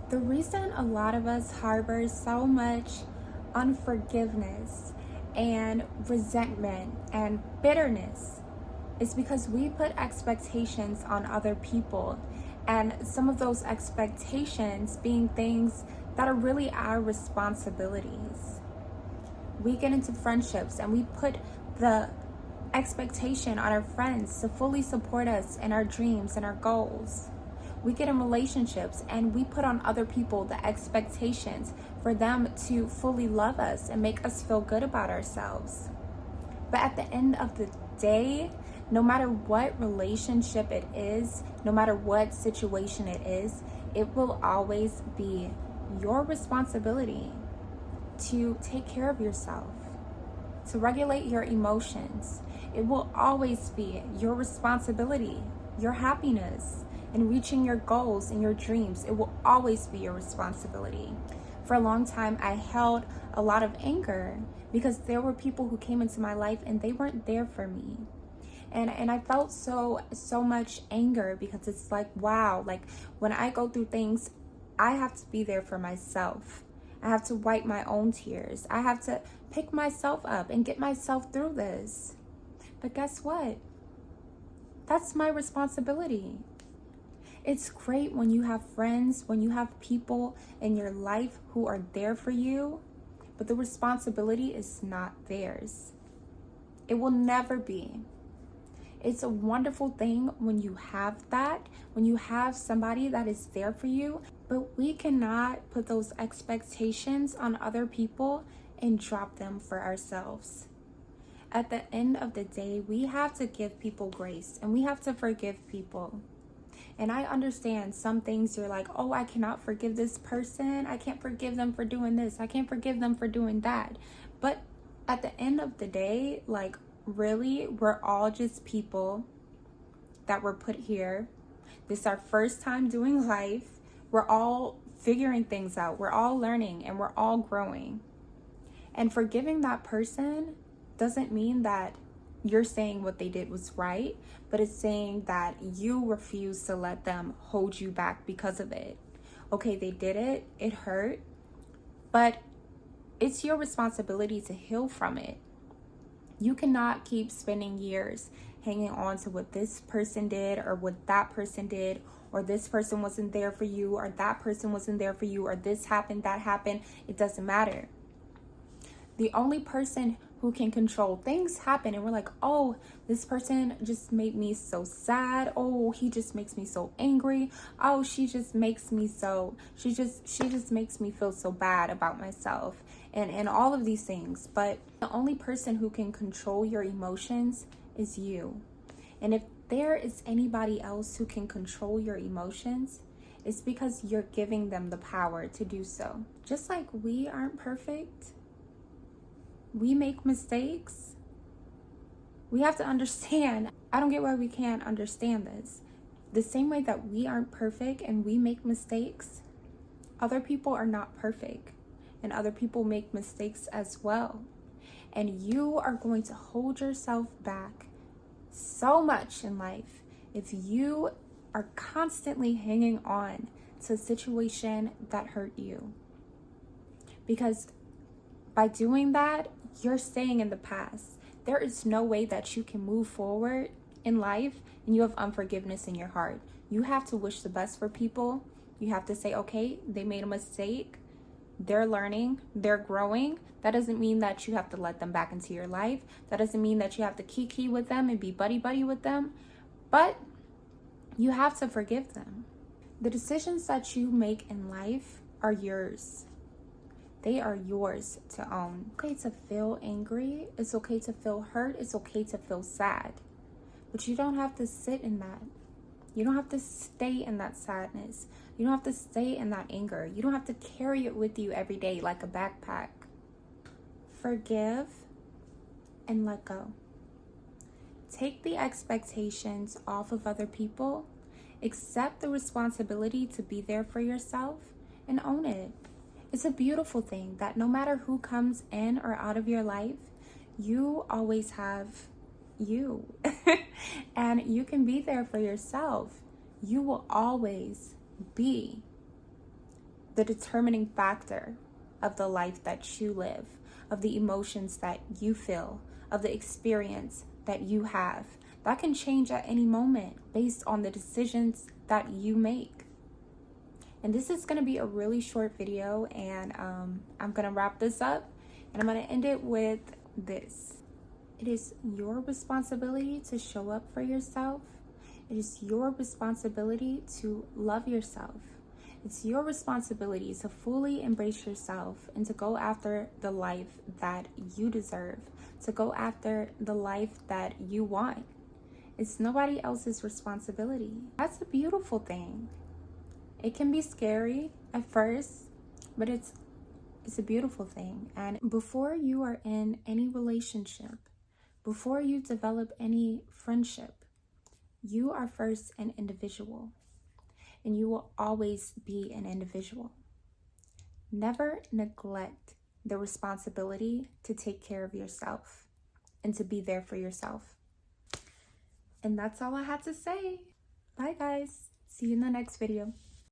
The reason a lot of us harbor so much unforgiveness and resentment and bitterness is because we put expectations on other people, and some of those expectations being things that are really our responsibilities. We get into friendships and we put the expectation on our friends to fully support us in our dreams and our goals. We get in relationships and we put on other people the expectations for them to fully love us and make us feel good about ourselves. But at the end of the day, no matter what relationship it is, no matter what situation it is, it will always be your responsibility to take care of yourself, to regulate your emotions. It will always be your responsibility, your happiness, and reaching your goals and your dreams. It will always be your responsibility. For a long time, I held a lot of anger because there were people who came into my life and they weren't there for me. And I felt so much anger because it's like, wow, like when I go through things, I have to be there for myself. I have to wipe my own tears. I have to pick myself up and get myself through this. But guess what? That's my responsibility. It's great when you have friends, when you have people in your life who are there for you, but the responsibility is not theirs. It will never be. It's a wonderful thing when you have that, when you have somebody that is there for you, but we cannot put those expectations on other people and drop them for ourselves. At the end of the day, we have to give people grace and we have to forgive people. And I understand some things you're like, oh, I cannot forgive this person. I can't forgive them for doing this. I can't forgive them for doing that. But at the end of the day, like, really, we're all just people that were put here. This is our first time doing life. We're all figuring things out. We're all learning and we're all growing. And forgiving that person doesn't mean that you're saying what they did was right, but it's saying that you refuse to let them hold you back because of it. Okay, they did it. It hurt. But it's your responsibility to heal from it. You cannot keep spending years hanging on to what this person did or what that person did, or this person wasn't there for you, or that person wasn't there for you, or this happened, that happened. It doesn't matter. The only person who can control things happen and we're like, oh, this person just made me so sad. Oh, he just makes me so angry. Oh, she just makes me feel so bad about myself and all of these things. But the only person who can control your emotions is you. And if there is anybody else who can control your emotions, it's because you're giving them the power to do so. Just like we aren't perfect, we make mistakes. We have to understand. I don't get why we can't understand this. The same way that we aren't perfect and we make mistakes, other people are not perfect and other people make mistakes as well. And you are going to hold yourself back so much in life if you are constantly hanging on to a situation that hurt you. Because by doing that, you're staying in the past. There is no way that you can move forward in life and you have unforgiveness in your heart. You have to wish the best for people. You have to say, okay, they made a mistake. They're learning. They're growing. That doesn't mean that you have to let them back into your life. That doesn't mean that you have to kiki with them and be buddy-buddy with them. But you have to forgive them. The decisions that you make in life are yours. They are yours to own. It's okay to feel angry. It's okay to feel hurt. It's okay to feel sad. But you don't have to sit in that. You don't have to stay in that sadness. You don't have to stay in that anger. You don't have to carry it with you every day like a backpack. Forgive and let go. Take the expectations off of other people. Accept the responsibility to be there for yourself and own it. It's a beautiful thing that no matter who comes in or out of your life, you always have you. And you can be there for yourself. You will always be the determining factor of the life that you live, of the emotions that you feel, of the experience that you have. That can change at any moment based on the decisions that you make. And this is going to be a really short video, and I'm going to wrap this up, and I'm going to end it with this. It is your responsibility to show up for yourself. It is your responsibility to love yourself. It's your responsibility to fully embrace yourself and to go after the life that you deserve, to go after the life that you want. It's nobody else's responsibility. That's a beautiful thing. It can be scary at first, but it's a beautiful thing. And before you are in any relationship, before you develop any friendship, you are first an individual, and you will always be an individual. Never neglect the responsibility to take care of yourself and to be there for yourself. And that's all I had to say. Bye, guys. See you in the next video.